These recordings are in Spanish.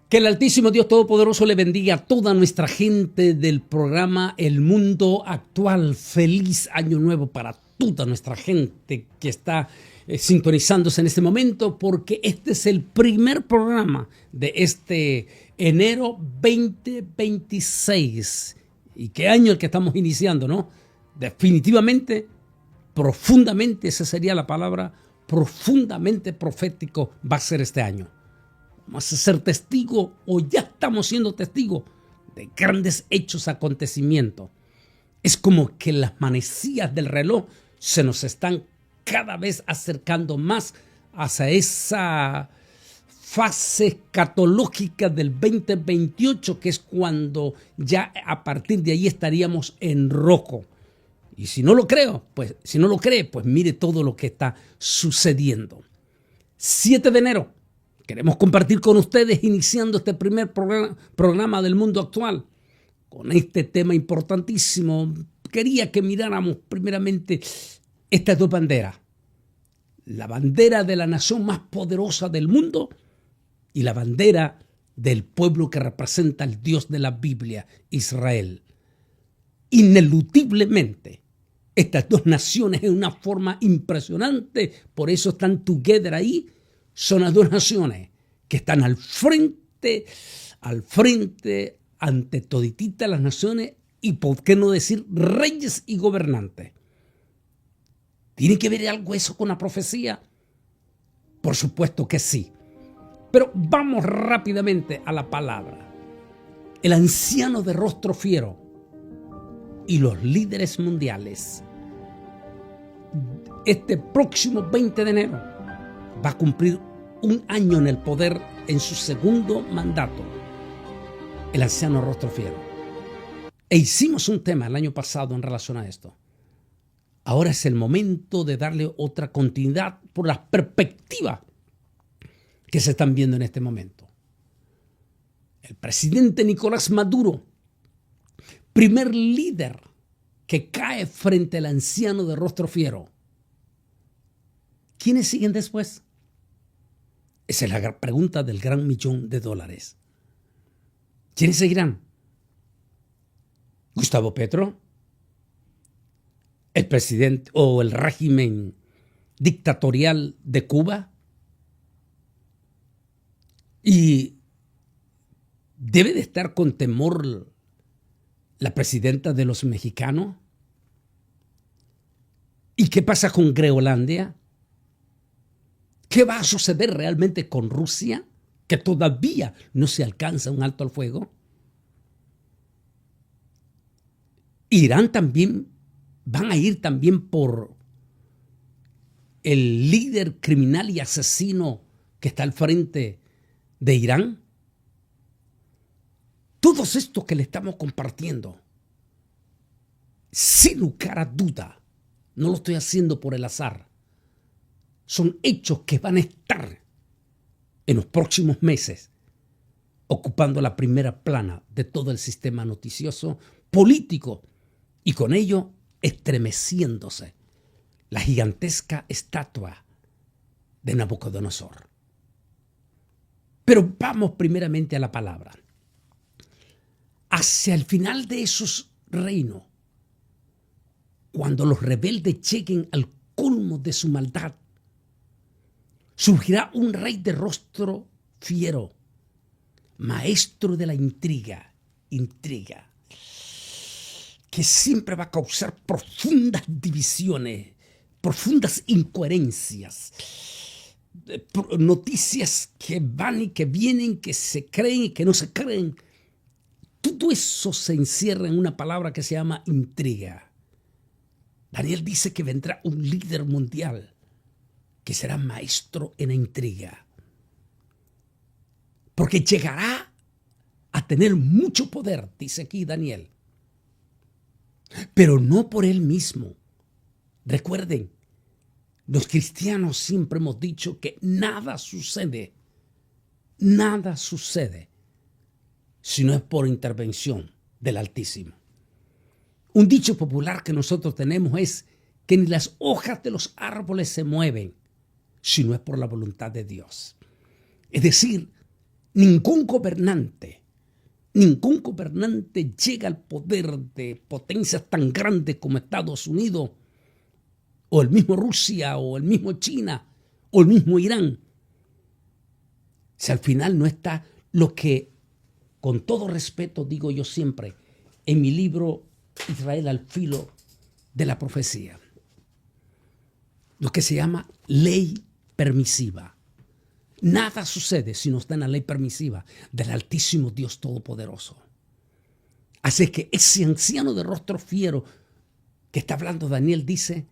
Que el Altísimo Dios Todopoderoso le bendiga a toda nuestra gente del programa El Mundo Actual. Feliz Año Nuevo para toda nuestra gente que está sintonizándose en este momento, porque este es el primer programa de este enero 2026. ¿Y qué año el que estamos iniciando, no? Definitivamente, profundamente, esa sería la palabra, profundamente profético va a ser este año. Vamos a ser testigos, o ya estamos siendo testigos, de grandes hechos, acontecimientos. Es como que las manecillas del reloj se nos están cada vez acercando más hacia esa fase escatológica del 2028, que es cuando ya a partir de ahí estaríamos en rojo. Y si no lo cree, pues mire todo lo que está sucediendo. 7 de enero. Queremos compartir con ustedes, iniciando este primer programa del Mundo Actual, con este tema importantísimo. Quería que miráramos primeramente estas dos banderas. La bandera de la nación más poderosa del mundo y la bandera del pueblo que representa al Dios de la Biblia, Israel. Ineludiblemente, estas dos naciones en una forma impresionante, por eso están together ahí. Son las dos naciones que están al frente, ante todititas las naciones y, por qué no decir, reyes y gobernantes. ¿Tiene que ver algo eso con la profecía? Por supuesto que sí. Pero vamos rápidamente a la palabra. El anciano de rostro fiero y los líderes mundiales. Este próximo 20 de enero va a cumplir un año en el poder en su segundo mandato, el anciano rostro fiero. E hicimos un tema el año pasado en relación a esto. Ahora es el momento de darle otra continuidad por las perspectivas que se están viendo en este momento. El presidente Nicolás Maduro, primer líder que cae frente al anciano de rostro fiero. ¿Quiénes siguen después? Esa es la pregunta del gran $1.000.000. ¿Quiénes seguirán? ¿Gustavo Petro? ¿El presidente o el régimen dictatorial de Cuba? Y debe de estar con temor la presidenta de los mexicanos. ¿Y qué pasa con Groenlandia? ¿Qué va a suceder realmente con Rusia? Que todavía no se alcanza un alto al fuego. Irán también, van a ir también por el líder criminal y asesino que está al frente de Irán. Todos estos que le estamos compartiendo, sin lugar a duda, no lo estoy haciendo por el azar. Son hechos que van a estar en los próximos meses ocupando la primera plana de todo el sistema noticioso, político, y con ello estremeciéndose la gigantesca estatua de Nabucodonosor. Pero vamos primeramente a la palabra. Hacia el final de esos reinos, cuando los rebeldes lleguen al colmo de su maldad, surgirá un rey de rostro fiero, maestro de la intriga, que siempre va a causar profundas divisiones, profundas incoherencias, noticias que van y que vienen, que se creen y que no se creen. Todo eso se encierra en una palabra que se llama intriga. Daniel dice que vendrá un líder mundial que será maestro en la intriga, porque llegará a tener mucho poder, dice aquí Daniel, pero no por él mismo. Recuerden, los cristianos siempre hemos dicho que nada sucede si no es por intervención del Altísimo. Un dicho popular que nosotros tenemos es que ni las hojas de los árboles se mueven si no es por la voluntad de Dios. Es decir, Ningún gobernante llega al poder de potencias tan grandes como Estados Unidos, o el mismo Rusia, o el mismo China, o el mismo Irán, si al final no está lo que, con todo respeto digo yo siempre, en mi libro Israel al filo de la profecía, lo que se llama ley permisiva. Nada sucede si no está en la ley permisiva del Altísimo Dios Todopoderoso. Así que ese anciano de rostro fiero que está hablando Daniel dice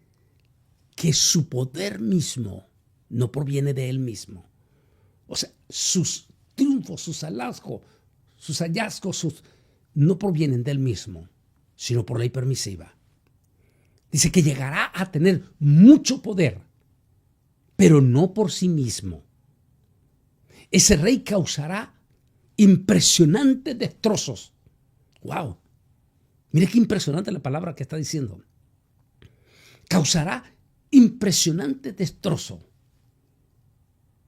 que su poder mismo no proviene de él mismo. O sea, sus triunfos, sus hallazgos, no provienen de él mismo, sino por ley permisiva. Dice que llegará a tener mucho poder, pero no por sí mismo. Ese rey causará impresionantes destrozos. ¡Wow! Mire qué impresionante la palabra que está diciendo. Causará impresionantes destrozos.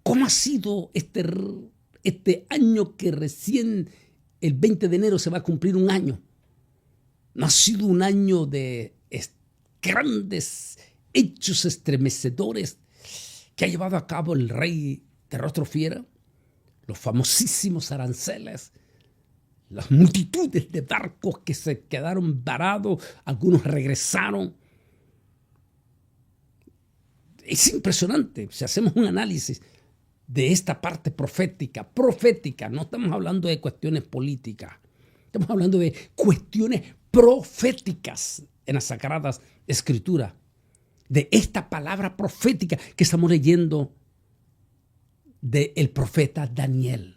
¿Cómo ha sido este año que recién el 20 de enero se va a cumplir un año? ¿No ha sido un año de grandes hechos estremecedores que ha llevado a cabo el rey de rostro fiero? Los famosísimos aranceles, las multitudes de barcos que se quedaron varados, algunos regresaron. Es impresionante si hacemos un análisis de esta parte profética, no estamos hablando de cuestiones políticas, estamos hablando de cuestiones proféticas en las Sagradas Escrituras, de esta palabra profética que estamos leyendo del profeta Daniel.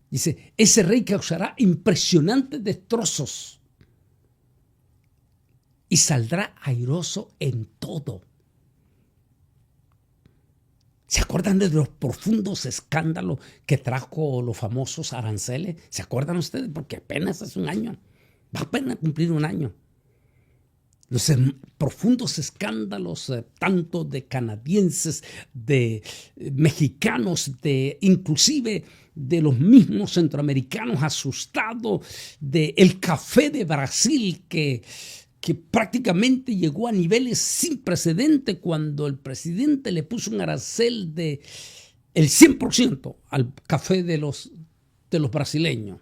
Dice, ese rey causará impresionantes destrozos y saldrá airoso en todo. ¿Se acuerdan de los profundos escándalos que trajo los famosos aranceles? ¿Se acuerdan ustedes? Porque apenas hace un año, va apenas a cumplir un año. Los profundos escándalos, tanto de canadienses, de mexicanos, inclusive de los mismos centroamericanos asustados, del café de Brasil que prácticamente llegó a niveles sin precedentes cuando el presidente le puso un arancel de el 100% al café de los brasileños.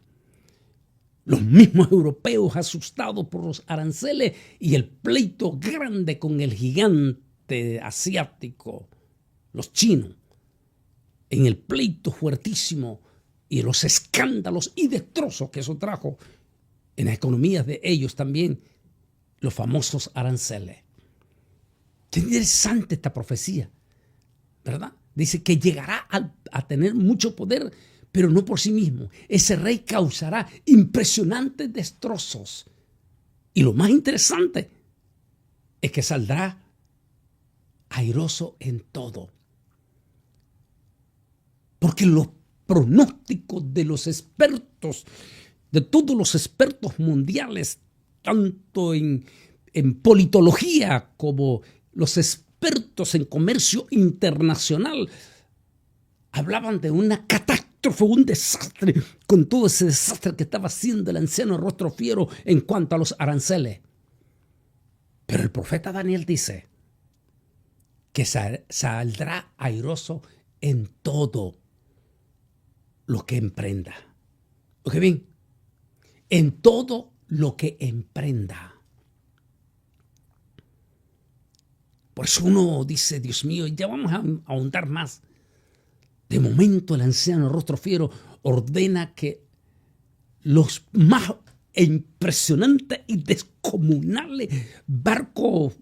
Los mismos europeos asustados por los aranceles y el pleito grande con el gigante asiático, los chinos, en el pleito fuertísimo y los escándalos y destrozos que eso trajo en las economías de ellos también, los famosos aranceles. Qué interesante esta profecía, ¿verdad? Dice que llegará a tener mucho poder, pero no por sí mismo. Ese rey causará impresionantes destrozos. Y lo más interesante es que saldrá airoso en todo. Porque los pronósticos de los expertos, de todos los expertos mundiales, tanto en politología como los expertos en comercio internacional, hablaban de una catástrofe, un desastre, con todo ese desastre que estaba haciendo el anciano de rostro fiero en cuanto a los aranceles. Pero el profeta Daniel dice que saldrá airoso en todo lo que emprenda. ¿Ok bien? En todo lo que emprenda. Por eso uno dice, Dios mío, ya vamos a ahondar más. De momento el anciano rostro fiero ordena que los más impresionantes y descomunales barcos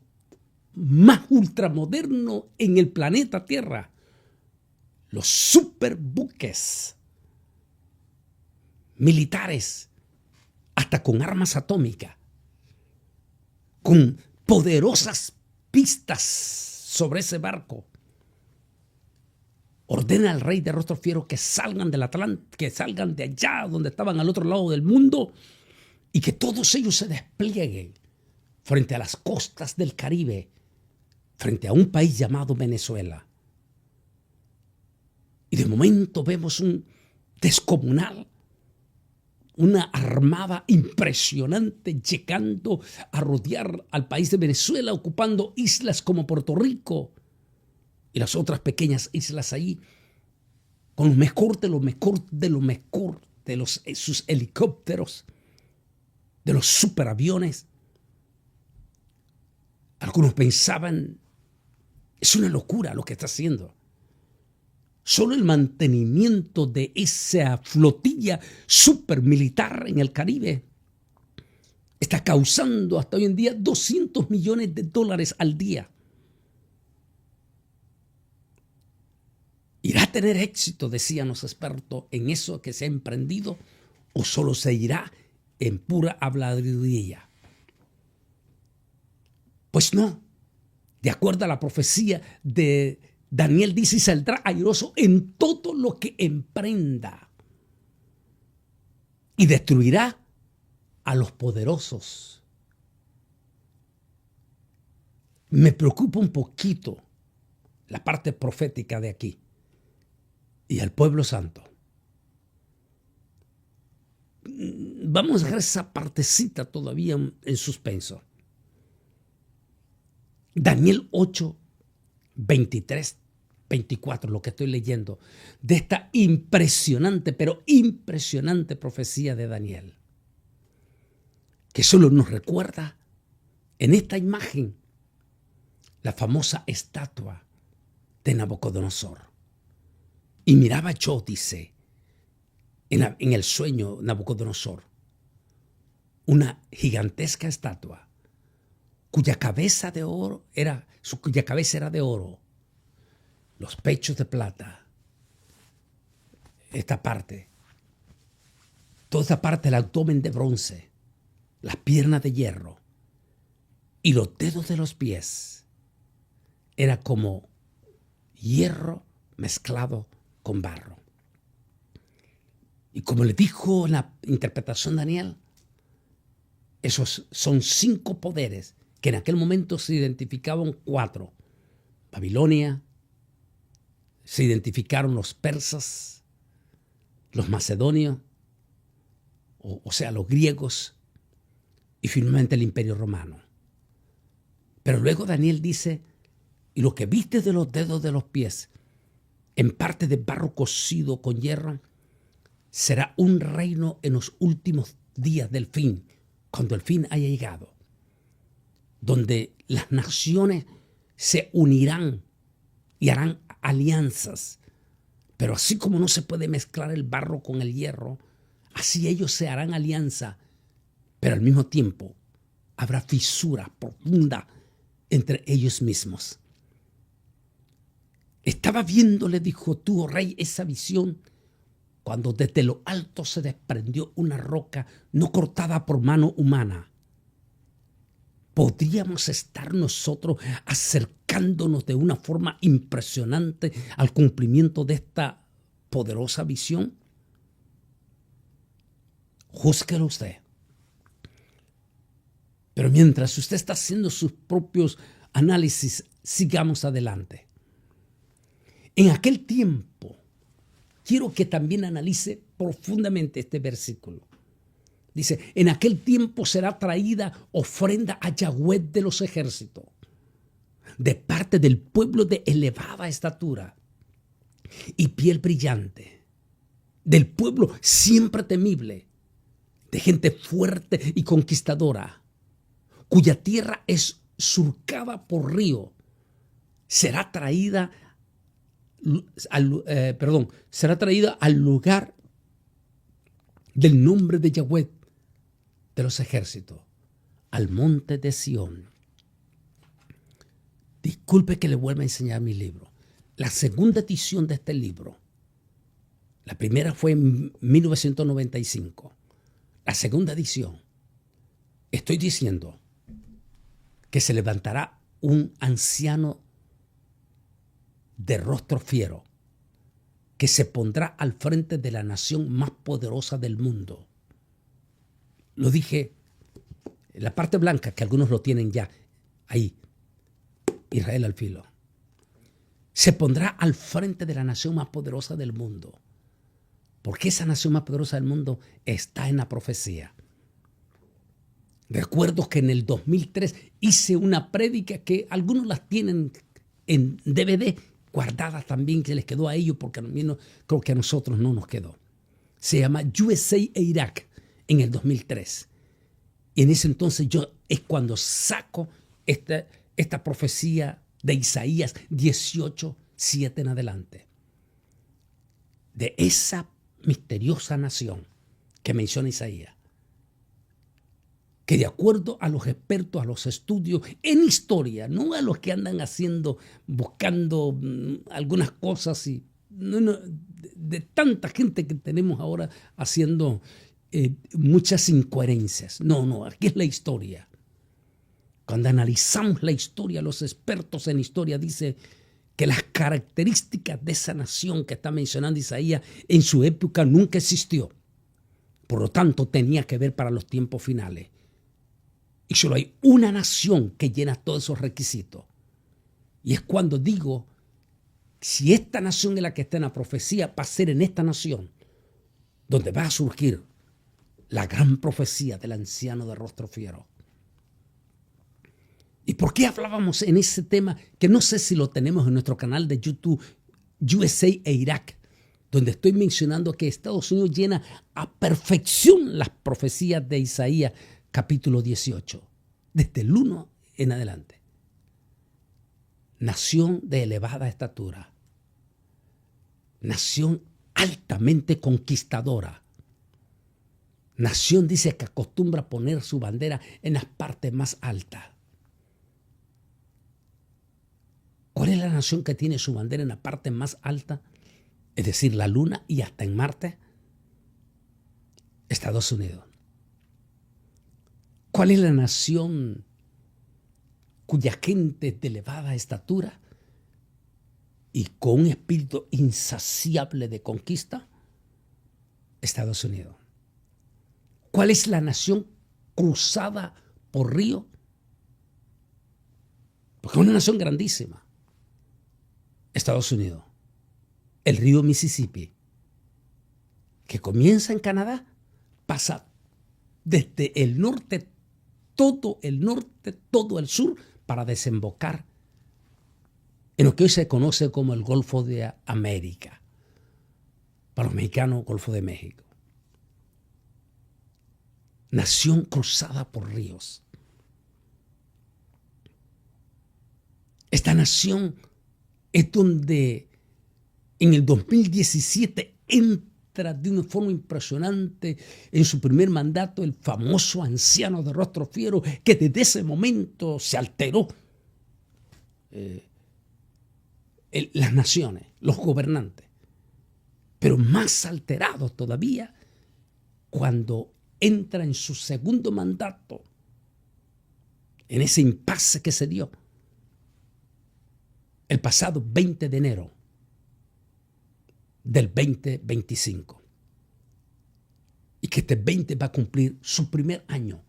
más ultramodernos en el planeta Tierra, los superbuques militares, hasta con armas atómicas, con poderosas pistas sobre ese barco, ordena al rey de rostro fiero que salgan del Atlántico, que salgan de allá donde estaban al otro lado del mundo y que todos ellos se desplieguen frente a las costas del Caribe, frente a un país llamado Venezuela. Y de momento vemos un descomunal, una armada impresionante llegando a rodear al país de Venezuela, ocupando islas como Puerto Rico y las otras pequeñas islas ahí, con lo mejor de lo mejor de lo mejor de sus helicópteros, de los superaviones. Algunos pensaban, es una locura lo que está haciendo. Solo el mantenimiento de esa flotilla supermilitar en el Caribe está causando hasta hoy en día $200 millones al día. ¿Irá a tener éxito, decían los expertos, en eso que se ha emprendido, o solo se irá en pura habladuría? Pues no. De acuerdo a la profecía de Daniel, dice, y saldrá airoso en todo lo que emprenda y destruirá a los poderosos. Me preocupa un poquito la parte profética de aquí y el pueblo santo. Vamos a dejar esa partecita todavía en suspenso. Daniel 8, 23, 24, lo que estoy leyendo, de esta impresionante, pero impresionante profecía de Daniel, que solo nos recuerda en esta imagen la famosa estatua de Nabucodonosor. Y miraba yo, dice, en el sueño Nabucodonosor, una gigantesca estatua cuya cabeza era de oro, los pechos de plata, esta parte, toda esta parte del abdomen de bronce, las piernas de hierro y los dedos de los pies, era como hierro mezclado con barro. Y como le dijo en la interpretación Daniel, esos son 5 poderes que en aquel momento se identificaban 4. Babilonia, se identificaron los persas, los macedonios, o sea, los griegos, y finalmente el Imperio Romano. Pero luego Daniel dice, y lo que viste de los dedos de los pies, en parte de barro cocido con hierro, será un reino en los últimos días del fin, cuando el fin haya llegado, donde las naciones se unirán y harán alianzas. Pero así como no se puede mezclar el barro con el hierro, así ellos se harán alianza, pero al mismo tiempo habrá fisura profunda entre ellos mismos. Estaba viendo, le dijo, tú, oh rey, esa visión, cuando desde lo alto se desprendió una roca no cortada por mano humana. ¿Podríamos estar nosotros acercándonos de una forma impresionante al cumplimiento de esta poderosa visión? Júzguelo usted. Pero mientras usted está haciendo sus propios análisis, sigamos adelante. En aquel tiempo, quiero que también analice profundamente este versículo. Dice, en aquel tiempo será traída ofrenda a Yahweh de los ejércitos, de parte del pueblo de elevada estatura y piel brillante, del pueblo siempre temible, de gente fuerte y conquistadora, cuya tierra es surcada por río, será traída al lugar del nombre de Yahweh de los ejércitos, al monte de Sión. Disculpe que le vuelva a enseñar mi libro. La segunda edición de este libro, la primera fue en 1995. La segunda edición, estoy diciendo que se levantará un anciano de rostro fiero que se pondrá al frente de la nación más poderosa del mundo. Lo dije en la parte blanca, que algunos lo tienen ya ahí. Israel al filo. se pondrá al frente de la nación más poderosa del mundo. Porque esa nación más poderosa del mundo está en la profecía. Recuerdo que en el 2003 hice una prédica que algunos las tienen en DVD guardadas también, que les quedó a ellos porque creo que a nosotros no nos quedó. Se llama USA e Irak en el 2003. Y en ese entonces es cuando saco esta profecía de Isaías 18:7 en adelante. De esa misteriosa nación que menciona Isaías, que de acuerdo a los expertos, a los estudios en historia, no a los que andan buscando algunas cosas de tanta gente que tenemos ahora haciendo muchas incoherencias. No, aquí es la historia. Cuando analizamos la historia, los expertos en historia dicen que las características de esa nación que está mencionando Isaías en su época nunca existió. Por lo tanto, tenía que ver para los tiempos finales. Y solo hay una nación que llena todos esos requisitos. Y es cuando digo, si esta nación es la que está en la profecía, va a ser en esta nación donde va a surgir la gran profecía del anciano de rostro fiero. ¿Y por qué hablábamos en ese tema? Que no sé si lo tenemos en nuestro canal de YouTube, USA e Irak, donde estoy mencionando que Estados Unidos llena a perfección las profecías de Isaías, capítulo 18, desde el 1 en adelante. Nación de elevada estatura. Nación altamente conquistadora. Nación, dice, que acostumbra a poner su bandera en las partes más altas. ¿Cuál es la nación que tiene su bandera en la parte más alta? Es decir, la Luna y hasta en Marte. Estados Unidos. ¿Cuál es la nación cuya gente es de elevada estatura y con un espíritu insaciable de conquista? Estados Unidos. ¿Cuál es la nación cruzada por río? Porque es una nación grandísima. Estados Unidos. El río Mississippi, que comienza en Canadá, pasa desde el norte, todo el sur, para desembocar en lo que hoy se conoce como el Golfo de América. Para los mexicanos, Golfo de México. Nación cruzada por ríos. Esta nación es donde en el 2017 entra de una forma impresionante en su primer mandato el famoso anciano de rostro fiero, que desde ese momento se alteró las naciones, los gobernantes. Pero más alterado todavía cuando entra en su segundo mandato, en ese impasse que se dio el pasado 20 de enero del 2025. Y que este 20 va a cumplir su primer año.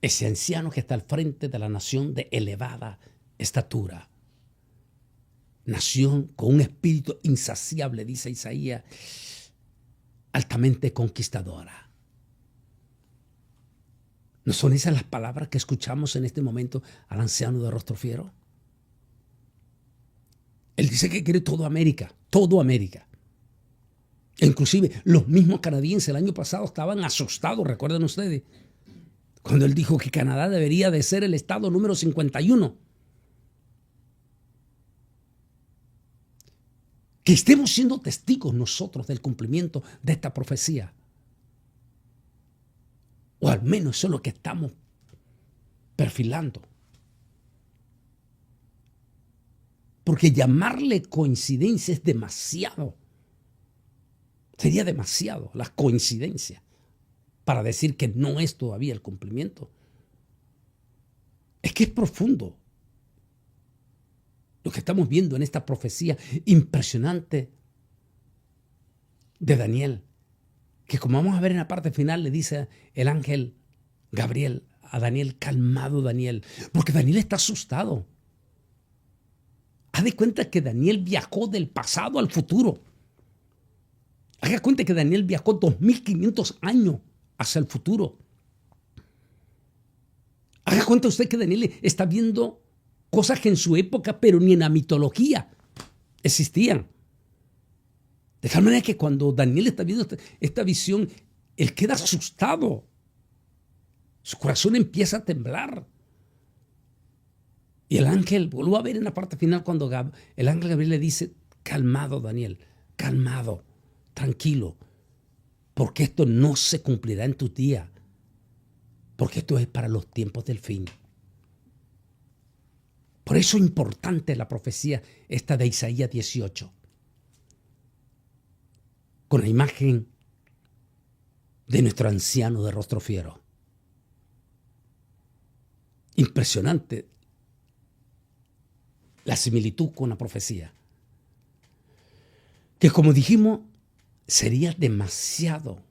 Ese anciano que está al frente de la nación de elevada estatura. Nación con un espíritu insaciable, dice Isaías, altamente conquistadora. ¿No son esas las palabras que escuchamos en este momento al anciano de rostro fiero? Él dice que quiere toda América. E inclusive los mismos canadienses el año pasado estaban asustados, recuerden ustedes, cuando él dijo que Canadá debería de ser el estado número 51. Que estemos siendo testigos nosotros del cumplimiento de esta profecía. O al menos eso es lo que estamos perfilando. Porque llamarle coincidencia es demasiado. Sería demasiado la coincidencia para decir que no es todavía el cumplimiento. Es que es profundo lo que estamos viendo en esta profecía impresionante de Daniel, que como vamos a ver en la parte final le dice el ángel Gabriel a Daniel: calmado Daniel, porque Daniel está asustado. Haz de cuenta que Daniel viajó del pasado al futuro. Haga cuenta que Daniel viajó 2500 años hacia el futuro. Haga cuenta usted que Daniel está viendo cosas que en su época, pero ni en la mitología, existían. De tal manera que cuando Daniel está viendo esta visión, él queda asustado. Su corazón empieza a temblar. Y el ángel, vuelvo a ver en la parte final cuando el ángel Gabriel le dice, calmado Daniel, calmado, tranquilo, porque esto no se cumplirá en tu día, porque esto es para los tiempos del fin. Por eso es importante la profecía esta de Isaías 18, con la imagen de nuestro anciano de rostro fiero. Impresionante la similitud con la profecía. Que como dijimos, sería demasiado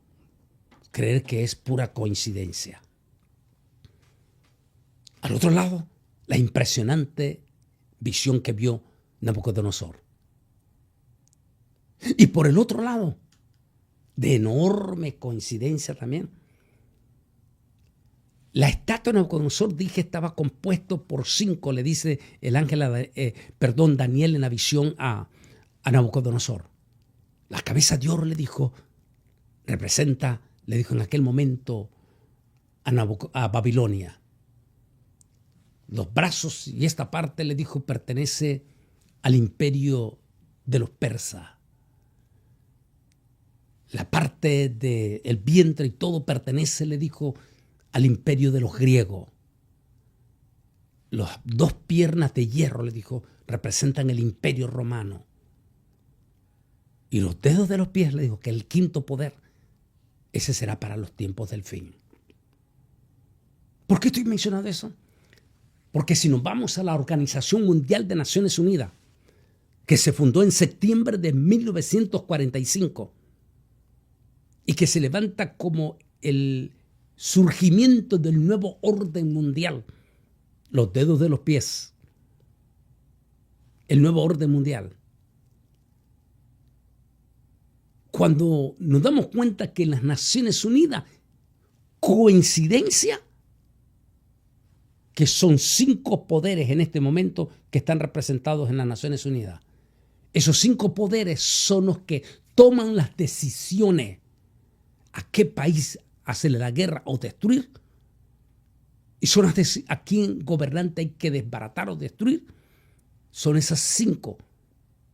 creer que es pura coincidencia. Al otro lado, la impresionante visión que vio Nabucodonosor. Y por el otro lado, de enorme coincidencia también, la estatua de Nabucodonosor, dije, estaba compuesto por 5, le dice el ángel, Daniel en la visión a Nabucodonosor. La cabeza de oro, le dijo, representa, le dijo en aquel momento a Babilonia. Los brazos y esta parte, le dijo, pertenece al imperio de los persas. La parte del vientre y todo pertenece, le dijo, al imperio de los griegos. Las 2 piernas de hierro, le dijo, representan el imperio romano. Y los dedos de los pies, le dijo, que el 5º poder, ese será para los tiempos del fin. ¿Por qué estoy mencionando eso? Porque si nos vamos a la Organización Mundial de Naciones Unidas, que se fundó en septiembre de 1945 y que se levanta como el surgimiento del nuevo orden mundial, los dedos de los pies, el nuevo orden mundial. Cuando nos damos cuenta que en las Naciones Unidas, coincidencia, que son 5 poderes en este momento que están representados en las Naciones Unidas. Esos 5 poderes son los que toman las decisiones a qué país hacerle la guerra o destruir. Y son a quién gobernante hay que desbaratar o destruir. Son esas 5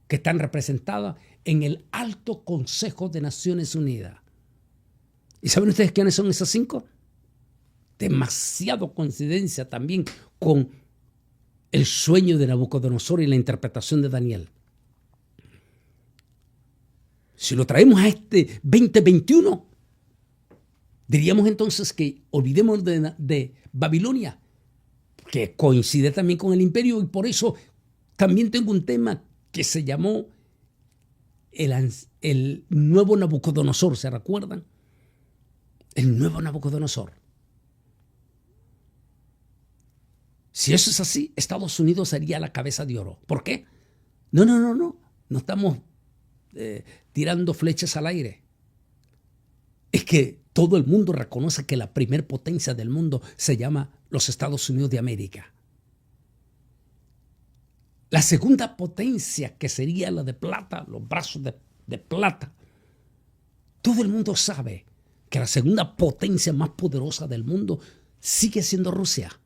que están representadas en el Alto Consejo de Naciones Unidas. ¿Y saben ustedes quiénes son esas 5? Demasiado coincidencia también con el sueño de Nabucodonosor y la interpretación de Daniel. Si lo traemos a este 2021, diríamos entonces que olvidemos de Babilonia, que coincide también con el imperio, y por eso también tengo un tema que se llamó el nuevo Nabucodonosor, ¿se recuerdan? El nuevo Nabucodonosor. Si eso es así, Estados Unidos sería la cabeza de oro. ¿Por qué? No estamos tirando flechas al aire. Es que todo el mundo reconoce que la primer potencia del mundo se llama los Estados Unidos de América. La segunda potencia, que sería la de plata, los brazos de plata. Todo el mundo sabe que la segunda potencia más poderosa del mundo sigue siendo Rusia,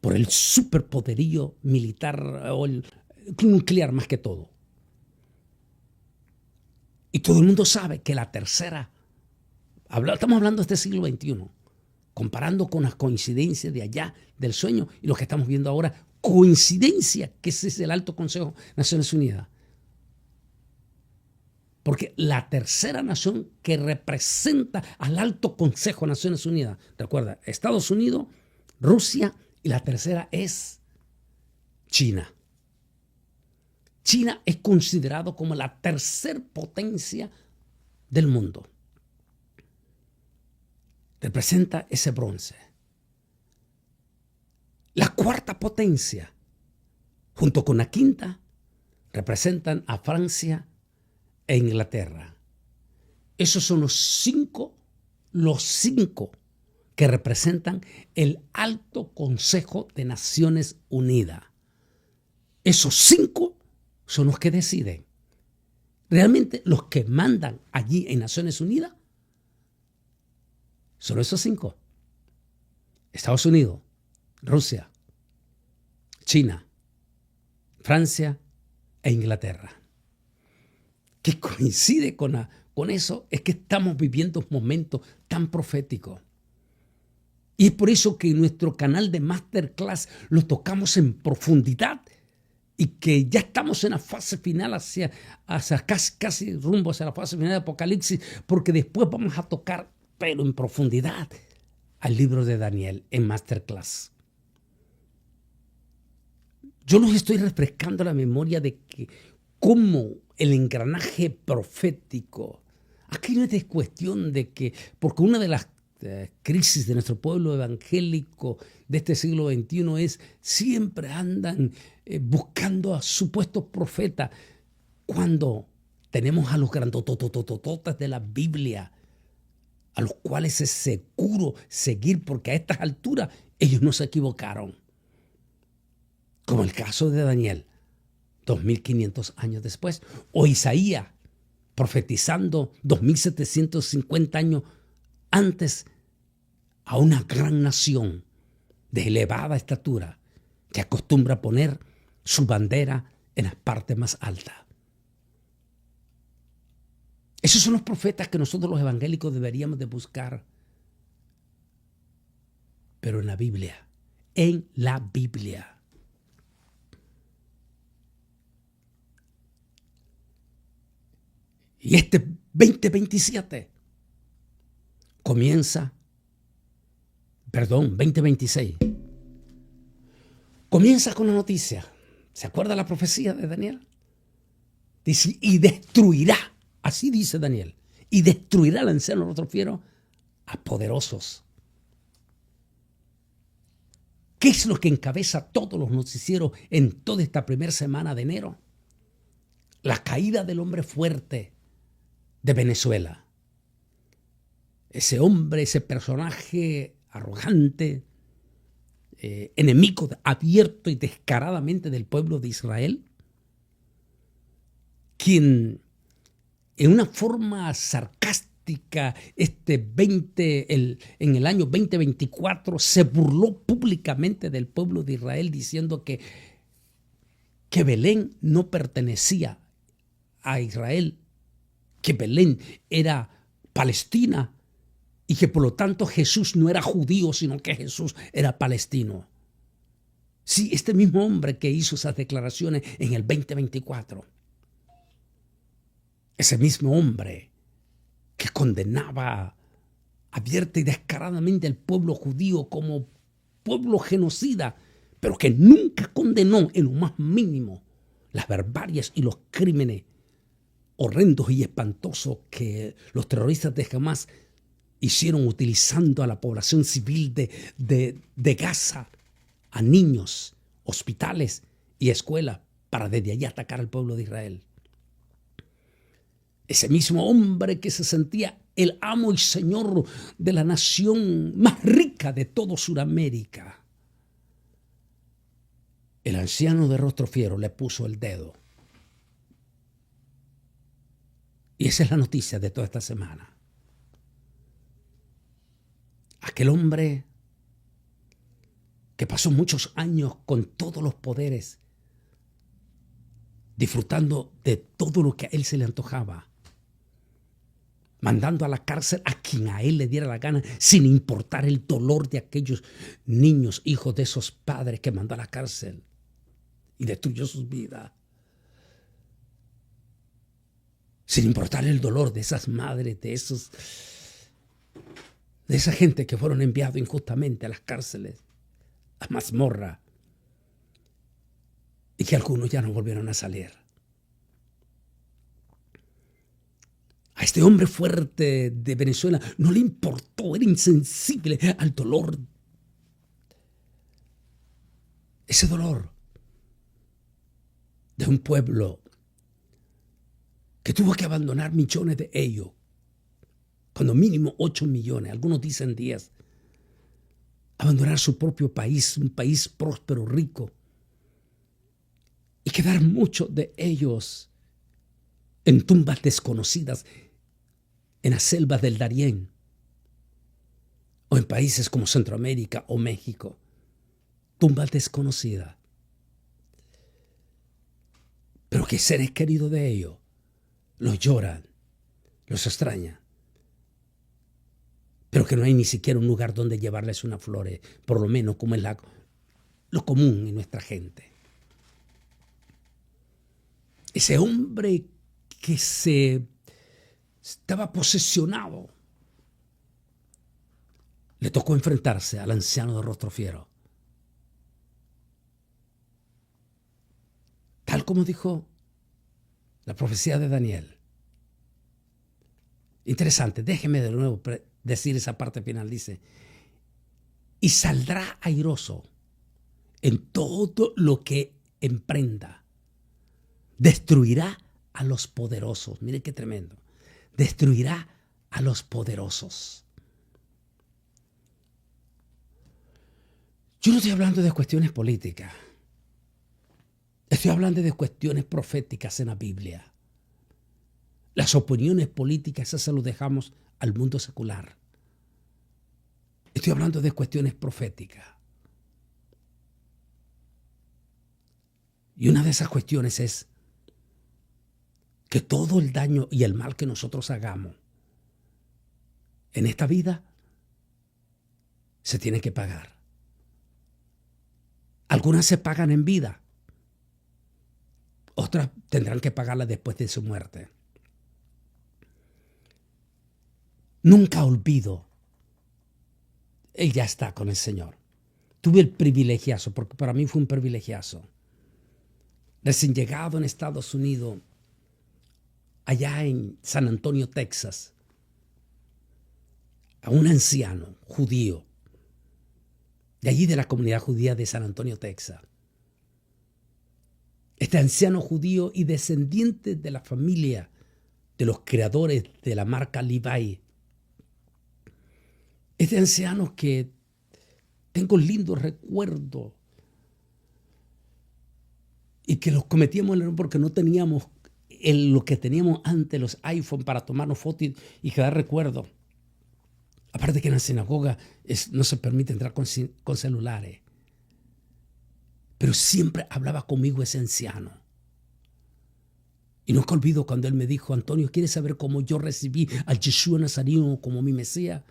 por el superpoderío militar o el nuclear más que todo. Y todo el mundo sabe que la tercera, estamos hablando de este siglo XXI, comparando con las coincidencias de allá del sueño y lo que estamos viendo ahora, coincidencia que ese es el Alto Consejo de Naciones Unidas. Porque la tercera nación que representa al Alto Consejo de Naciones Unidas, recuerda, Estados Unidos, Rusia, y la tercera es China. China es considerado como la tercer potencia del mundo. Representa ese bronce. La cuarta potencia, junto con la quinta, representan a Francia e Inglaterra. Esos son los cinco que representan el Alto Consejo de Naciones Unidas. Esos 5 son los que deciden. Realmente los que mandan allí en Naciones Unidas son esos 5. Estados Unidos, Rusia, China, Francia e Inglaterra. Que coincide con eso es que estamos viviendo un momento tan profético. Y es por eso que en nuestro canal de Masterclass lo tocamos en profundidad y que ya estamos en la fase final hacia casi rumbo hacia la fase final de Apocalipsis, porque después vamos a tocar, pero en profundidad, al libro de Daniel en Masterclass. Yo los estoy refrescando la memoria de que cómo el engranaje profético, aquí no es cuestión de que, porque una de las crisis de nuestro pueblo evangélico de este siglo XXI es siempre andan buscando a supuestos profetas cuando tenemos a los grandotototototas de la Biblia, a los cuales es seguro seguir porque a estas alturas ellos no se equivocaron. Como el caso de Daniel, 2500 años después, o Isaías, profetizando 2750 años antes a una gran nación de elevada estatura que acostumbra a poner su bandera en las partes más altas. Esos son los profetas que nosotros los evangélicos deberíamos de buscar. Pero en la Biblia, en la Biblia. Y este 2026 comienza con la noticia. ¿Se acuerda la profecía de Daniel? Dice, y destruirá, así dice Daniel, y destruirá al anciano rotrofiero a poderosos. ¿Qué es lo que encabeza todos los noticieros en toda esta primera semana de enero? La caída del hombre fuerte de Venezuela. Ese hombre, ese personaje arrogante, enemigo abierto y descaradamente del pueblo de Israel, quien en una forma sarcástica en el año 2024 se burló públicamente del pueblo de Israel diciendo que Belén no pertenecía a Israel, que Belén era Palestina y que por lo tanto Jesús no era judío, sino que Jesús era palestino. Sí, este mismo hombre que hizo esas declaraciones en el 2024. Ese mismo hombre que condenaba abierta y descaradamente al pueblo judío como pueblo genocida, pero que nunca condenó en lo más mínimo las barbaries y los crímenes horrendos y espantosos que los terroristas de Hamas hicieron utilizando a la población civil de Gaza, a niños, hospitales y escuelas para desde allí atacar al pueblo de Israel. Ese mismo hombre que se sentía el amo y señor de la nación más rica de todo Sudamérica. El anciano de rostro fiero le puso el dedo. Y esa es la noticia de toda esta semana. Aquel hombre que pasó muchos años con todos los poderes, disfrutando de todo lo que a él se le antojaba, mandando a la cárcel a quien a él le diera la gana, sin importar el dolor de aquellos niños, hijos de esos padres que mandó a la cárcel y destruyó sus vidas. Sin importar el dolor de esas madres, de esa gente que fueron enviados injustamente a las cárceles, a mazmorra, y que algunos ya no volvieron a salir. A este hombre fuerte de Venezuela no le importó, era insensible al dolor. Ese dolor de un pueblo que tuvo que abandonar millones de ellos, cuando mínimo 8 millones, algunos dicen 10, abandonar su propio país, un país próspero, rico, y quedar muchos de ellos en tumbas desconocidas, en las selvas del Darién, o en países como Centroamérica o México, tumbas desconocidas. Pero que seres queridos de ellos los lloran, los extrañan, pero que no hay ni siquiera un lugar donde llevarles unas flores, por lo menos como es lo común en nuestra gente. Ese hombre que estaba posesionado, le tocó enfrentarse al anciano de rostro fiero. Tal como dijo la profecía de Daniel. Interesante, déjeme de nuevo decir esa parte final. Dice, y saldrá airoso en todo lo que emprenda. Destruirá a los poderosos. Mire qué tremendo. Destruirá a los poderosos. Yo no estoy hablando de cuestiones políticas. Estoy hablando de cuestiones proféticas en la Biblia. Las opiniones políticas, esas se lo dejamos al mundo secular. Estoy hablando de cuestiones proféticas. Y una de esas cuestiones es que todo el daño y el mal que nosotros hagamos en esta vida se tiene que pagar. Algunas se pagan en vida, otras tendrán que pagarlas después de su muerte. Nunca olvido, él ya está con el Señor. Tuve el privilegiazo, porque para mí fue un privilegiazo, recién llegado en Estados Unidos, allá en San Antonio, Texas, a un anciano judío, de allí de la comunidad judía de San Antonio, Texas. Este anciano judío y descendiente de la familia de los creadores de la marca Levi. Este anciano que tengo lindos recuerdos y que los cometíamos el error porque no teníamos lo que teníamos antes, los iPhone, para tomarnos fotos y quedar recuerdos. Aparte que en la sinagoga no se permite entrar con celulares. Pero siempre hablaba conmigo ese anciano. Y nunca olvido cuando él me dijo, Antonio, ¿quieres saber cómo yo recibí al Yeshua Nazareno como mi Mesías?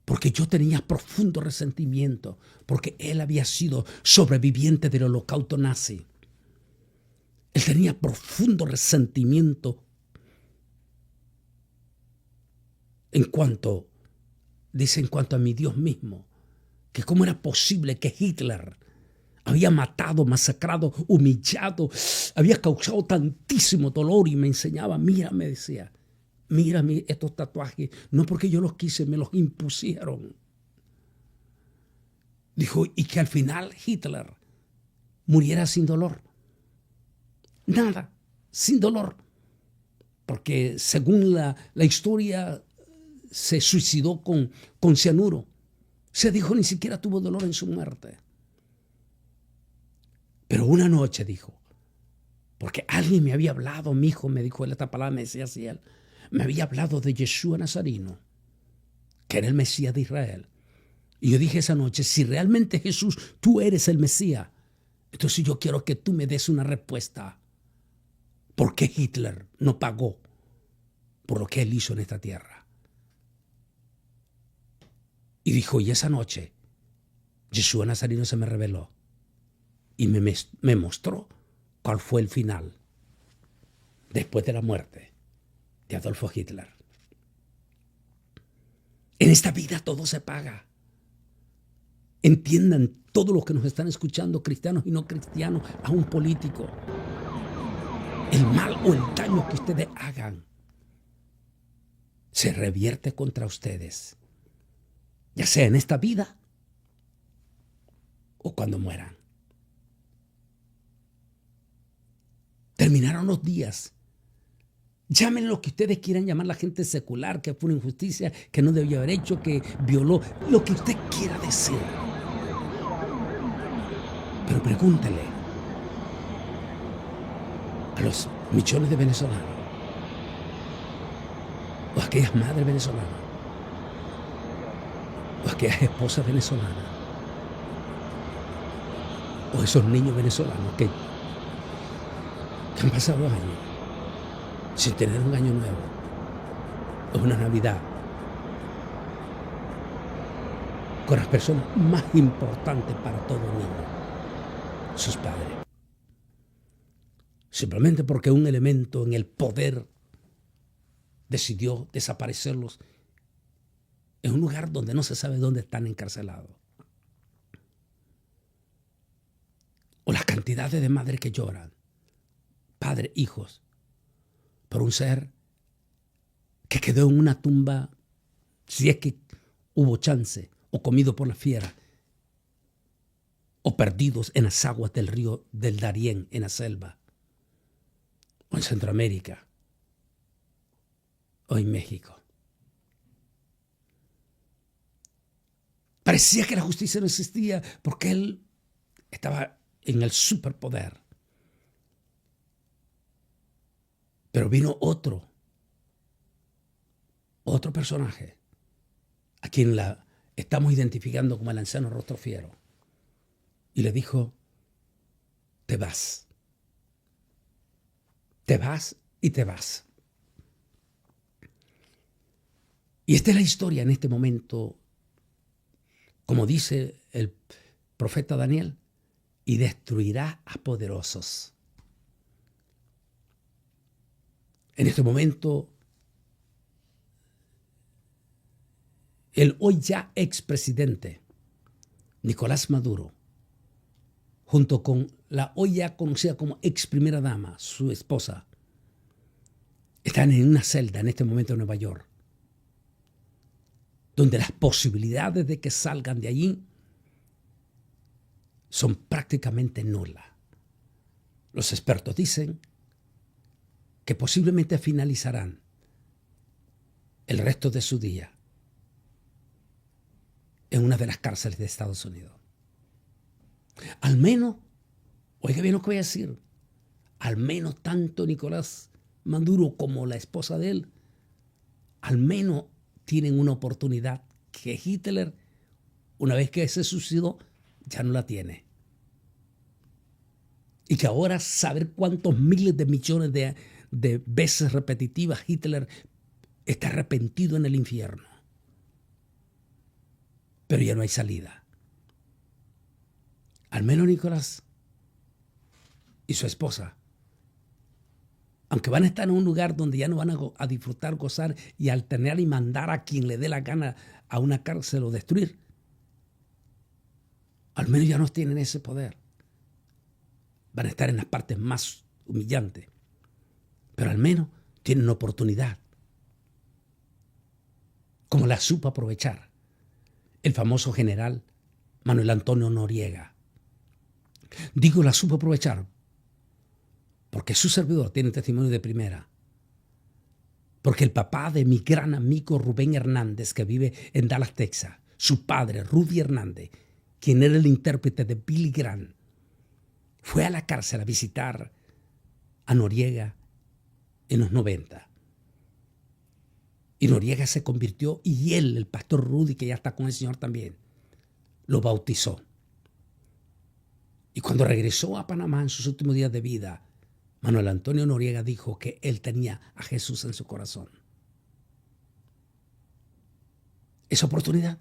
Porque yo tenía profundo resentimiento, porque él había sido sobreviviente del holocausto nazi. Él tenía profundo resentimiento en cuanto a mi Dios mismo, que cómo era posible que Hitler había matado, masacrado, humillado, había causado tantísimo dolor, y me enseñaba, mira, me decía, mira estos tatuajes, no porque yo los quise, me los impusieron. Dijo, y que al final Hitler muriera sin dolor. Nada, sin dolor. Porque según la historia, se suicidó con cianuro. Se dijo, ni siquiera tuvo dolor en su muerte. Pero una noche dijo, porque alguien me había hablado, mi hijo me dijo, esta palabra me decía así, él me había hablado de Yeshua Nazareno, que era el Mesías de Israel. Y yo dije esa noche, si realmente Jesús, tú eres el Mesías, entonces yo quiero que tú me des una respuesta. ¿Por qué Hitler no pagó por lo que él hizo en esta tierra? Y dijo, y esa noche, Yeshua Nazareno se me reveló y me mostró cuál fue el final después de la muerte de Adolfo Hitler. En esta vida todo se paga. Entiendan todos los que nos están escuchando, cristianos y no cristianos, aún políticos. El mal o el daño que ustedes hagan se revierte contra ustedes, ya sea en esta vida o cuando mueran. Terminaron los días Llamen lo que ustedes quieran llamar, la gente secular, que fue una injusticia, que no debió haber hecho, que violó, lo que usted quiera decir. Pero pregúntele a los millones de venezolanos, o a aquellas madres venezolanas, o a aquellas esposas venezolanas, o esos niños venezolanos que han pasado años sin tener un año nuevo, o una Navidad, con las personas más importantes para todo niño, sus padres. Simplemente porque un elemento en el poder decidió desaparecerlos en un lugar donde no se sabe dónde están encarcelados. O las cantidades de madres que lloran, padres, hijos, por un ser que quedó en una tumba, si es que hubo chance, o comido por la fiera, o perdidos en las aguas del río del Darién, en la selva, o en Centroamérica, o en México. Parecía que la justicia no existía porque él estaba en el superpoder. Pero vino otro personaje a quien la estamos identificando como el anciano rostro fiero, y le dijo: te vas y te vas. Y esta es la historia en este momento, como dice el profeta Daniel: y destruirá a poderosos. En este momento, el hoy ya expresidente Nicolás Maduro, junto con la hoy ya conocida como ex primera dama, su esposa, están en una celda en este momento en Nueva York, donde las posibilidades de que salgan de allí son prácticamente nulas. Los expertos dicen que posiblemente finalizarán el resto de su día en una de las cárceles de Estados Unidos. Al menos, oiga bien lo que voy a decir, al menos tanto Nicolás Maduro como la esposa de él, al menos tienen una oportunidad que Hitler, una vez que se suicidó, ya no la tiene. Y que ahora saber cuántos miles de millones de veces repetitivas Hitler está arrepentido en el infierno. Pero ya no hay salida. Al menos Nicolás y su esposa, aunque van a estar en un lugar donde ya no van a disfrutar, gozar y alternar y mandar a quien le dé la gana a una cárcel o destruir, al menos ya no tienen ese poder. Van a estar en las partes más humillantes, pero al menos tienen una oportunidad, como la supo aprovechar el famoso general Manuel Antonio Noriega. Digo la supo aprovechar porque su servidor tiene testimonio de primera, porque el papá de mi gran amigo Rubén Hernández, que vive en Dallas, Texas, su padre Rudy Hernández, quien era el intérprete de Billy Graham, fue a la cárcel a visitar a Noriega en los 90. Y Noriega se convirtió, y él, el pastor Rudy, que ya está con el Señor también, lo bautizó. Y cuando regresó a Panamá en sus últimos días de vida, Manuel Antonio Noriega dijo que él tenía a Jesús en su corazón. Esa oportunidad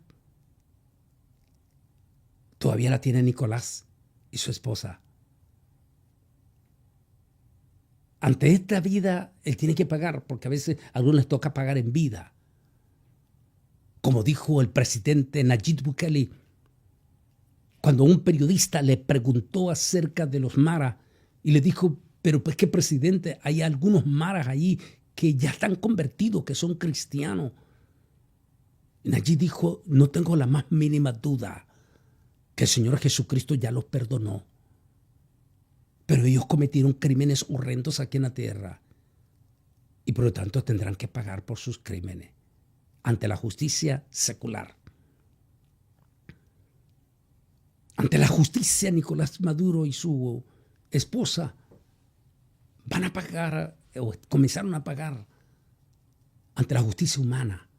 todavía la tiene Nicolás y su esposa. Ante esta vida, él tiene que pagar, porque a veces a algunos les toca pagar en vida. Como dijo el presidente Nayib Bukele, cuando un periodista le preguntó acerca de los maras y le dijo: pero pues, ¿qué presidente? Hay algunos maras ahí que ya están convertidos, que son cristianos. Y Nayib dijo: no tengo la más mínima duda que el Señor Jesucristo ya los perdonó. Pero ellos cometieron crímenes horrendos aquí en la tierra. y por lo tanto tendrán que pagar por sus crímenes ante la justicia secular. Ante la justicia, Nicolás Maduro y su esposa van a pagar, o comenzaron a pagar, ante la justicia humana.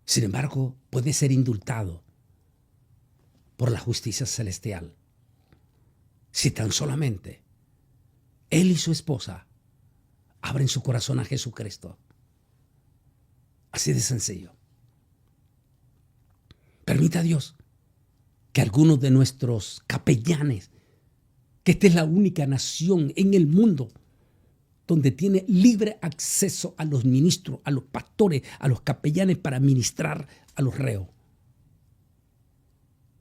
Sin embargo, puede ser indultado por la justicia celestial si tan solamente él y su esposa abren su corazón a Jesucristo. Así de sencillo. Permita a Dios que algunos de nuestros capellanes, que esta es la única nación en el mundo donde tiene libre acceso a los ministros, a los pastores, a los capellanes para ministrar a los reos.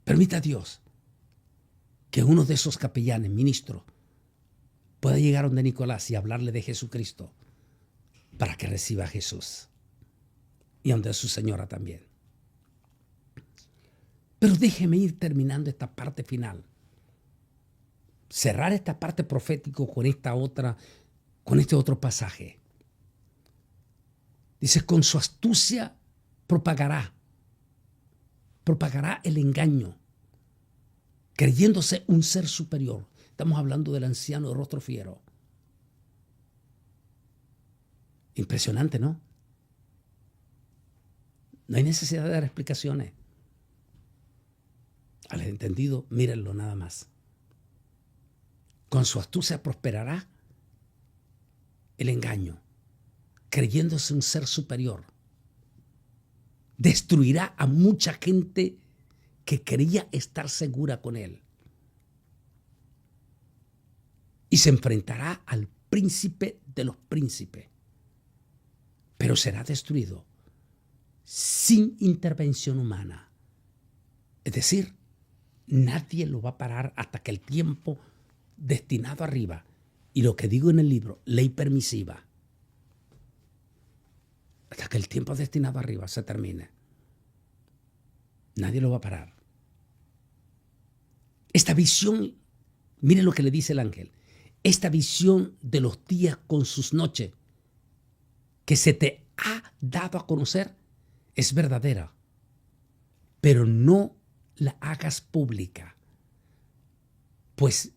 Permita a Dios que uno de esos capellanes, ministros, pueda llegar donde Nicolás y hablarle de Jesucristo para que reciba a Jesús y donde su señora también. Pero déjeme ir terminando esta parte final. Cerrar esta parte profética con este otro pasaje. Dice, con su astucia propagará el engaño, creyéndose un ser superior. Estamos hablando del anciano de rostro fiero. Impresionante, ¿no? No hay necesidad de dar explicaciones. Al entendido, mírenlo nada más. Con su astucia prosperará el engaño, creyéndose un ser superior. Destruirá a mucha gente que creía estar segura con él. Y se enfrentará al príncipe de los príncipes. Pero será destruido sin intervención humana. Es decir, nadie lo va a parar hasta que el tiempo destinado arriba, y lo que digo en el libro, ley permisiva, hasta que el tiempo destinado arriba se termine. Nadie lo va a parar. Esta visión, mire lo que le dice el ángel, esta visión de los días con sus noches que se te ha dado a conocer es verdadera, pero no la hagas pública, pues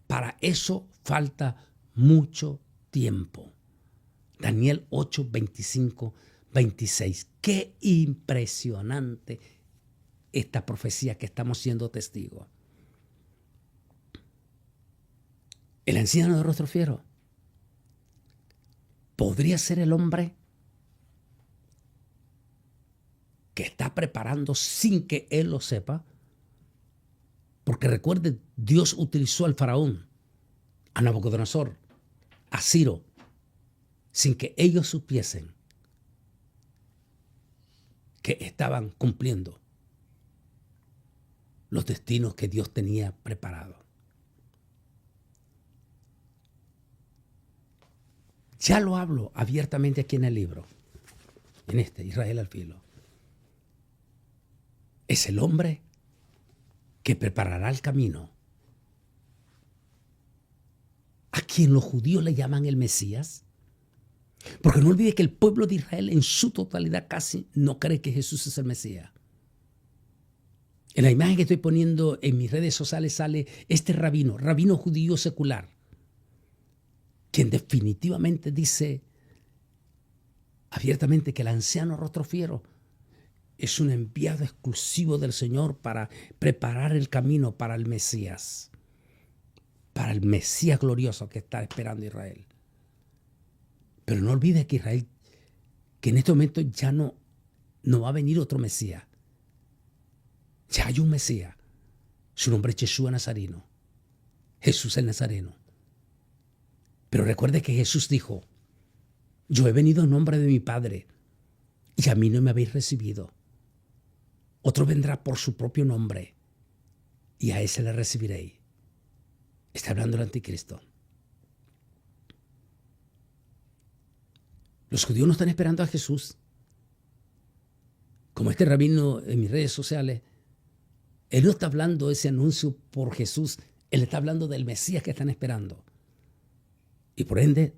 para eso falta mucho tiempo. Daniel 8, 25, 26. Qué impresionante esta profecía que estamos siendo testigos. El anciano de rostro fiero podría ser el hombre que está preparando sin que él lo sepa. Porque recuerden, Dios utilizó al faraón, a Nabucodonosor, a Ciro, sin que ellos supiesen que estaban cumpliendo los destinos que Dios tenía preparados. Ya lo hablo abiertamente aquí en el libro, en Israel al filo. Es el hombre que preparará el camino, a quien los judíos le llaman el Mesías. Porque no olvide que el pueblo de Israel en su totalidad casi no cree que Jesús es el Mesías. En la imagen que estoy poniendo en mis redes sociales sale este rabino judío secular, quien definitivamente dice abiertamente que el anciano rostro fiero es un enviado exclusivo del Señor para preparar el camino para el Mesías glorioso que está esperando Israel. Pero no olvide que Israel, que en este momento ya no va a venir otro Mesías. Ya hay un Mesías. Su nombre es Yeshua Nazareno. Jesús el Nazareno. Pero recuerde que Jesús dijo, yo he venido en nombre de mi Padre y a mí no me habéis recibido. Otro vendrá por su propio nombre y a ese le recibiréis. Está hablando el anticristo. Los judíos no están esperando a Jesús. Como este rabino en mis redes sociales, él no está hablando de ese anuncio por Jesús, él está hablando del Mesías que están esperando. Y por ende,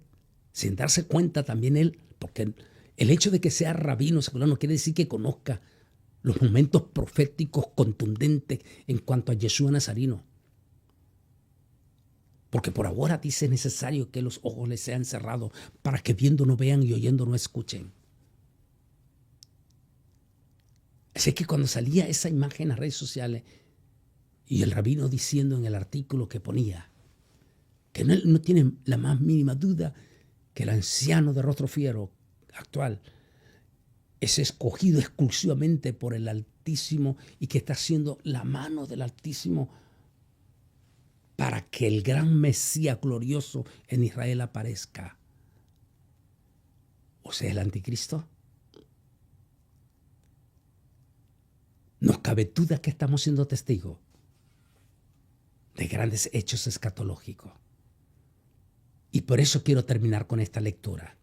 sin darse cuenta también él, porque el hecho de que sea rabino secular no quiere decir que conozca los momentos proféticos contundentes en cuanto a Yeshua Nazareno. Porque por ahora dice es necesario que los ojos les sean cerrados para que viendo no vean y oyendo no escuchen. Así que cuando salía esa imagen en las redes sociales y el rabino diciendo en el artículo que ponía que no tiene la más mínima duda que el anciano de rostro fiero actual es escogido exclusivamente por el Altísimo y que está haciendo la mano del Altísimo para que el gran Mesías glorioso en Israel aparezca. O sea, el anticristo. No cabe duda que estamos siendo testigos de grandes hechos escatológicos. Y por eso quiero terminar con esta lectura.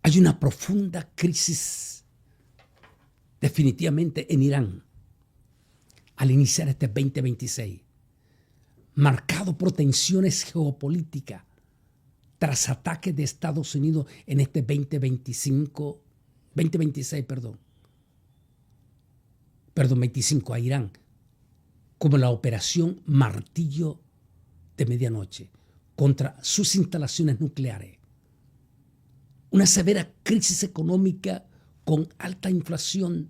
Hay una profunda crisis definitivamente en Irán al iniciar este 2026, marcado por tensiones geopolíticas tras ataques de Estados Unidos en este 25 a Irán, como la operación Martillo de Medianoche contra sus instalaciones nucleares. Una severa crisis económica con alta inflación,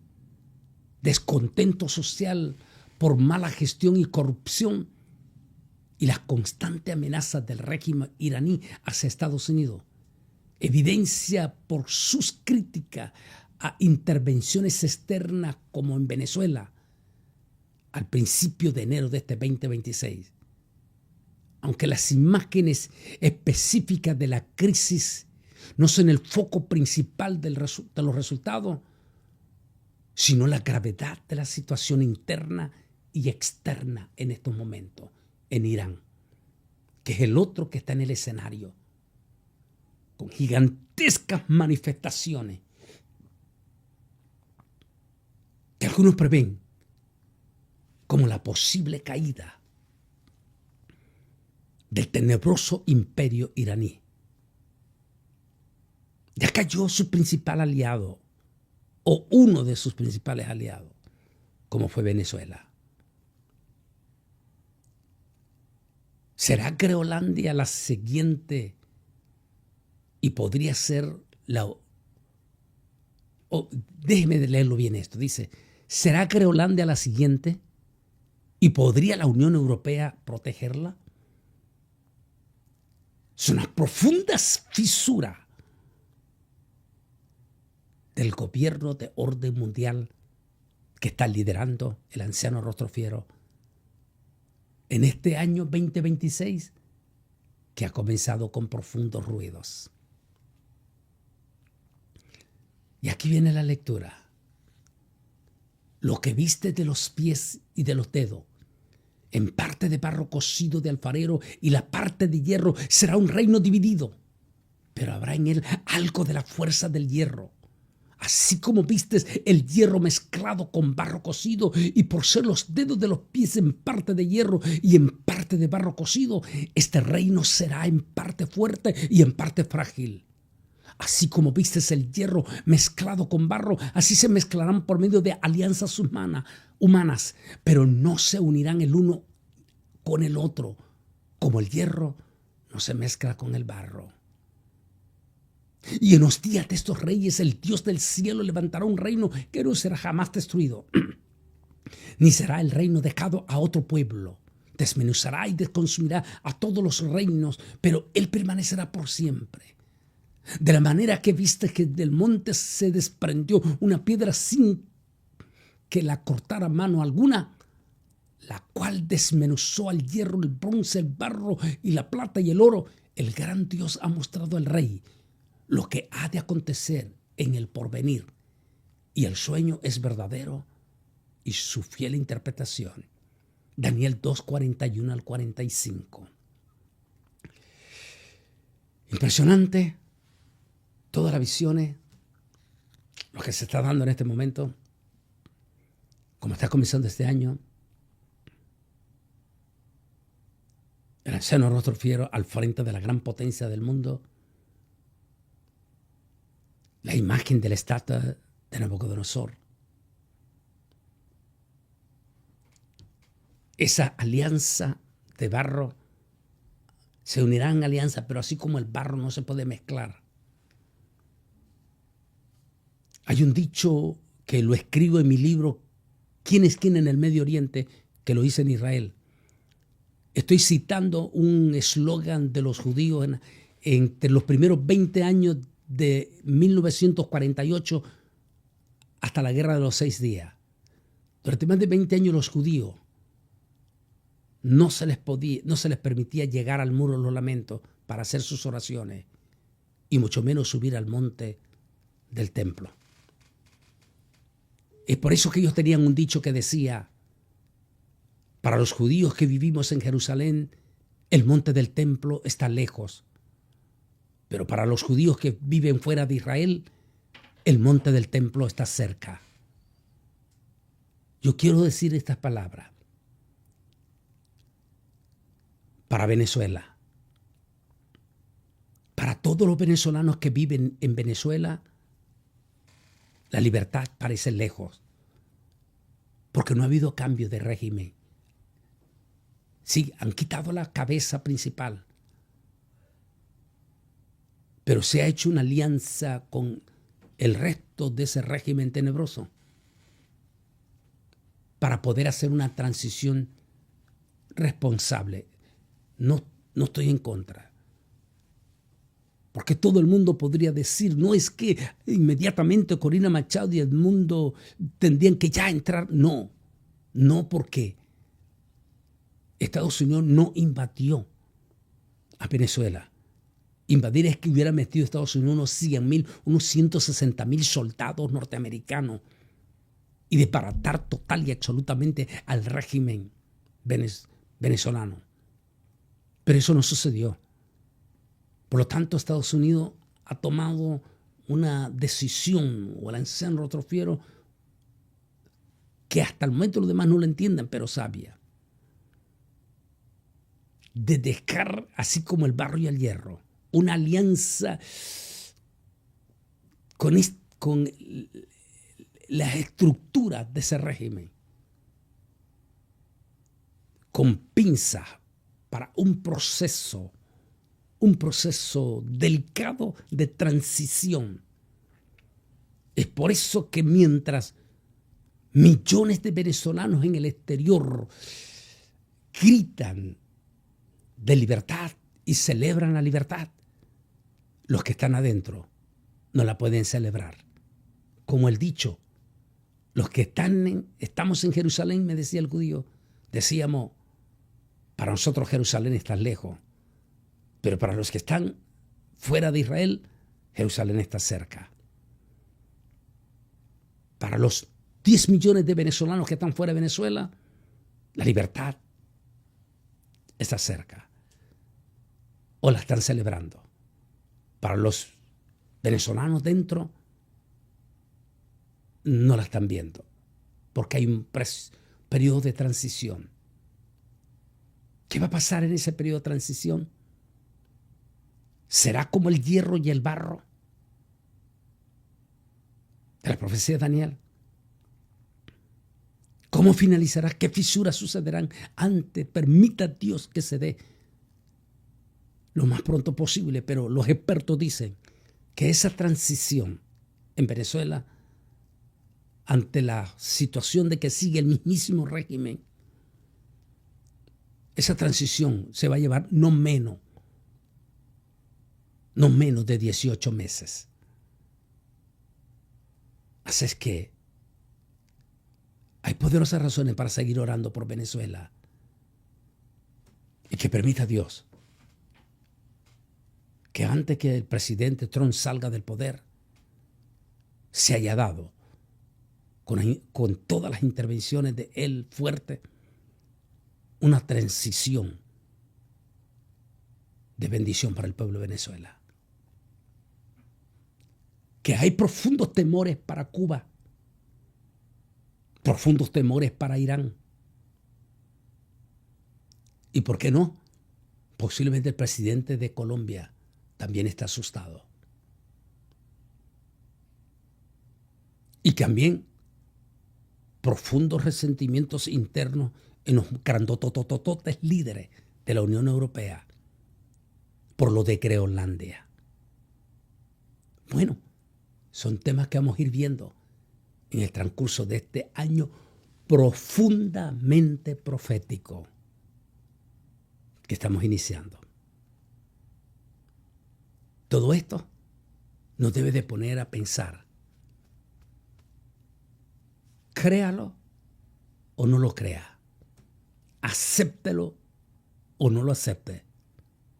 descontento social por mala gestión y corrupción y las constantes amenazas del régimen iraní hacia Estados Unidos, evidencia por sus críticas a intervenciones externas como en Venezuela al principio de enero de este 2026. Aunque las imágenes específicas de la crisis no son el foco principal de los resultados, sino la gravedad de la situación interna y externa en estos momentos en Irán, que es el otro que está en el escenario, con gigantescas manifestaciones que algunos prevén como la posible caída del tenebroso imperio iraní. Ya cayó su principal aliado, o uno de sus principales aliados, como fue Venezuela. ¿Será Groenlandia la siguiente? Y podría ser déjeme leerlo bien esto. Dice, ¿será Groenlandia la siguiente? ¿Y podría la Unión Europea protegerla? Son unas profundas fisuras del gobierno de orden mundial que está liderando el anciano rostro fiero en este año 2026 que ha comenzado con profundos ruidos. Y aquí viene la lectura. Lo que viste de los pies y de los dedos, en parte de barro cocido de alfarero y la parte de hierro, será un reino dividido, pero habrá en él algo de la fuerza del hierro. Así como vistes el hierro mezclado con barro cocido, y por ser los dedos de los pies en parte de hierro y en parte de barro cocido, este reino será en parte fuerte y en parte frágil. Así como vistes el hierro mezclado con barro, así se mezclarán por medio de alianzas humanas, pero no se unirán el uno con el otro, como el hierro no se mezcla con el barro. Y en los días de estos reyes, el Dios del cielo levantará un reino que no será jamás destruido, ni será el reino dejado a otro pueblo. Desmenuzará y desconsumirá a todos los reinos, pero él permanecerá por siempre. De la manera que viste que del monte se desprendió una piedra sin que la cortara mano alguna, la cual desmenuzó al hierro, el bronce, el barro y la plata y el oro, el gran Dios ha mostrado al rey lo que ha de acontecer en el porvenir, y el sueño es verdadero y su fiel interpretación. Daniel 2:41 al 45. Impresionante todas las visiones, lo que se está dando en este momento, como está comenzando este año. el anciano rostro fiero al frente de la gran potencia del mundo, la imagen de la estatua de Nabucodonosor. Esa alianza de barro se unirá en alianza, pero así como el barro no se puede mezclar. Hay un dicho que lo escribo en mi libro, ¿Quién es quién en el Medio Oriente?, que lo hice en Israel. Estoy citando un eslogan de los judíos entre los primeros 20 años de 1948 hasta la Guerra de los 6 días. Durante más de 20 años los judíos no se les permitía llegar al muro de los lamentos para hacer sus oraciones y mucho menos subir al monte del templo. Es por eso que ellos tenían un dicho que decía: para los judíos que vivimos en Jerusalén, el monte del templo está lejos. Pero para los judíos que viven fuera de Israel, el monte del templo está cerca. Yo quiero decir estas palabras para Venezuela. Para todos los venezolanos que viven en Venezuela, la libertad parece lejos, porque no ha habido cambio de régimen. Sí, han quitado la cabeza principal, pero se ha hecho una alianza con el resto de ese régimen tenebroso para poder hacer una transición responsable. No estoy en contra, porque todo el mundo podría decir, no es que inmediatamente Corina Machado y el mundo tendrían que ya entrar. No, porque Estados Unidos no invadió a Venezuela. Invadir es que hubiera metido a Estados Unidos unos 100,000, unos 160,000 soldados norteamericanos y desbaratar total y absolutamente al régimen venezolano. Pero eso no sucedió. Por lo tanto, Estados Unidos ha tomado una decisión, o el anciano rostro fiero, que hasta el momento los demás no lo entienden, pero sabia, de dejar, así como el barro y el hierro, una alianza con las estructuras de ese régimen, con pinzas para un proceso delicado de transición. Es por eso que mientras millones de venezolanos en el exterior gritan de libertad y celebran la libertad, los que están adentro no la pueden celebrar. Como el dicho, los que estamos en Jerusalén, me decía el judío, decíamos, para nosotros Jerusalén está lejos, pero para los que están fuera de Israel, Jerusalén está cerca. Para los 10 millones de venezolanos que están fuera de Venezuela, la libertad está cerca, o la están celebrando. Para los venezolanos dentro, no la están viendo, porque hay un periodo de transición. ¿Qué va a pasar en ese periodo de transición? ¿Será como el hierro y el barro de la profecía de Daniel? ¿Cómo finalizará? ¿Qué fisuras sucederán? Permita Dios que se dé lo más pronto posible, pero los expertos dicen que esa transición en Venezuela, ante la situación de que sigue el mismísimo régimen, esa transición se va a llevar no menos de 18 meses. Así es que hay poderosas razones para seguir orando por Venezuela y que permita a Dios que antes que el presidente Trump salga del poder, se haya dado con todas las intervenciones de él fuerte, una transición de bendición para el pueblo de Venezuela. Que hay profundos temores para Cuba, profundos temores para Irán. ¿Y por qué no? Posiblemente el presidente de Colombia también está asustado. Y también profundos resentimientos internos en los grandototototes líderes de la Unión Europea por lo de Groenlandia. Bueno, son temas que vamos a ir viendo en el transcurso de este año profundamente profético que estamos iniciando. Todo esto nos debe de poner a pensar. Créalo o no lo crea. Acéptelo o no lo acepte.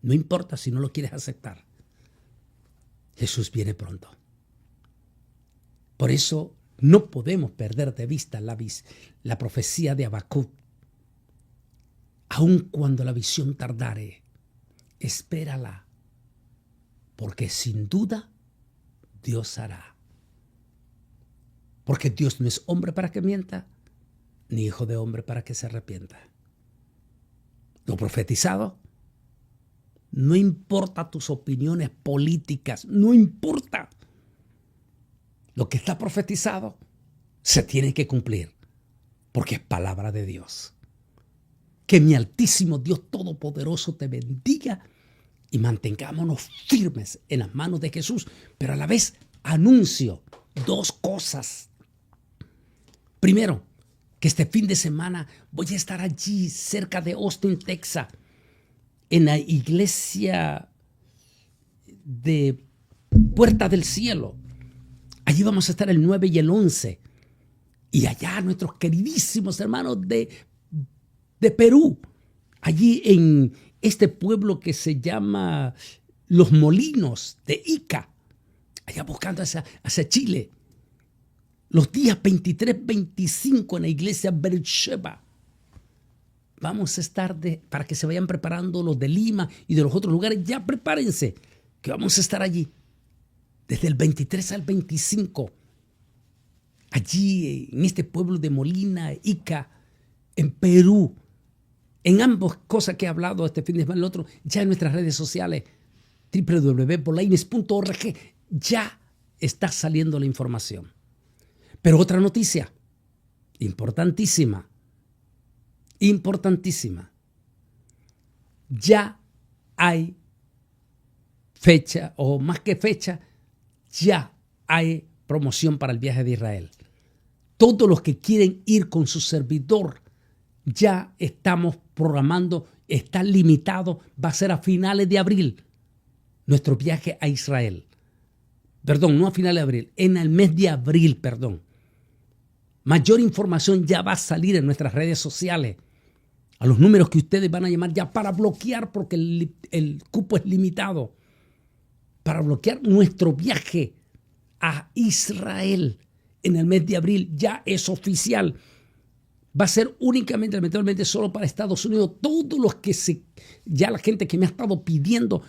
No importa si no lo quieres aceptar. Jesús viene pronto. Por eso no podemos perder de vista la profecía de Habacuc. Aun cuando la visión tardare, espérala, porque sin duda Dios hará. Porque Dios no es hombre para que mienta, ni hijo de hombre para que se arrepienta. Lo profetizado, no importa tus opiniones políticas, no importa. Lo que está profetizado se tiene que cumplir, porque es palabra de Dios. Que mi altísimo Dios Todopoderoso te bendiga y mantengámonos firmes en las manos de Jesús, pero a la vez anuncio dos cosas. Primero, que este fin de semana voy a estar allí cerca de Austin, Texas, en la iglesia de Puerta del Cielo. Allí vamos a estar el 9 y el 11. Y allá nuestros queridísimos hermanos de Perú, allí en este pueblo que se llama Los Molinos de Ica, allá buscando hacia Chile. Los días 23, 25 en la iglesia Beersheba. Vamos a estar para que se vayan preparando los de Lima y de los otros lugares. Ya prepárense, que vamos a estar allí. Desde el 23 al 25. Allí en este pueblo de Molina, Ica, en Perú. En ambas cosas que he hablado este fin de semana, el otro, ya en nuestras redes sociales, www.polaines.org, ya está saliendo la información. Pero otra noticia, importantísima, ya hay fecha, o más que fecha, ya hay promoción para el viaje de Israel. Todos los que quieren ir con su servidor, ya estamos programando, está limitado, va a ser a finales de abril nuestro viaje a Israel. Perdón, no a finales de abril, en el mes de abril, perdón. Mayor información ya va a salir en nuestras redes sociales, a los números que ustedes van a llamar ya para bloquear, porque el cupo es limitado, para bloquear nuestro viaje a Israel en el mes de abril. Ya es oficial. Va a ser únicamente, lamentablemente, solo para Estados Unidos. Todos los que ya la gente que me ha estado pidiendo,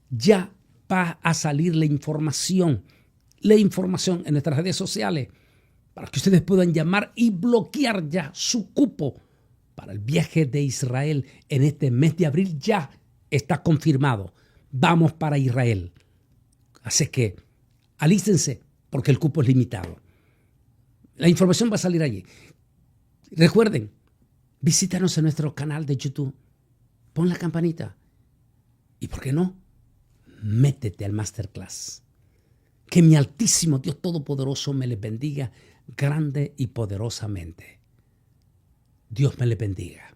ya va a salir la información en nuestras redes sociales para que ustedes puedan llamar y bloquear ya su cupo para el viaje de Israel en este mes de abril. Ya está confirmado. Vamos para Israel. Así que alístense porque el cupo es limitado. La información va a salir allí. Recuerden, visítanos en nuestro canal de YouTube. Pon la campanita. ¿Y por qué no? Métete al Masterclass. Que mi altísimo Dios Todopoderoso me les bendiga grande y poderosamente. Dios me les bendiga.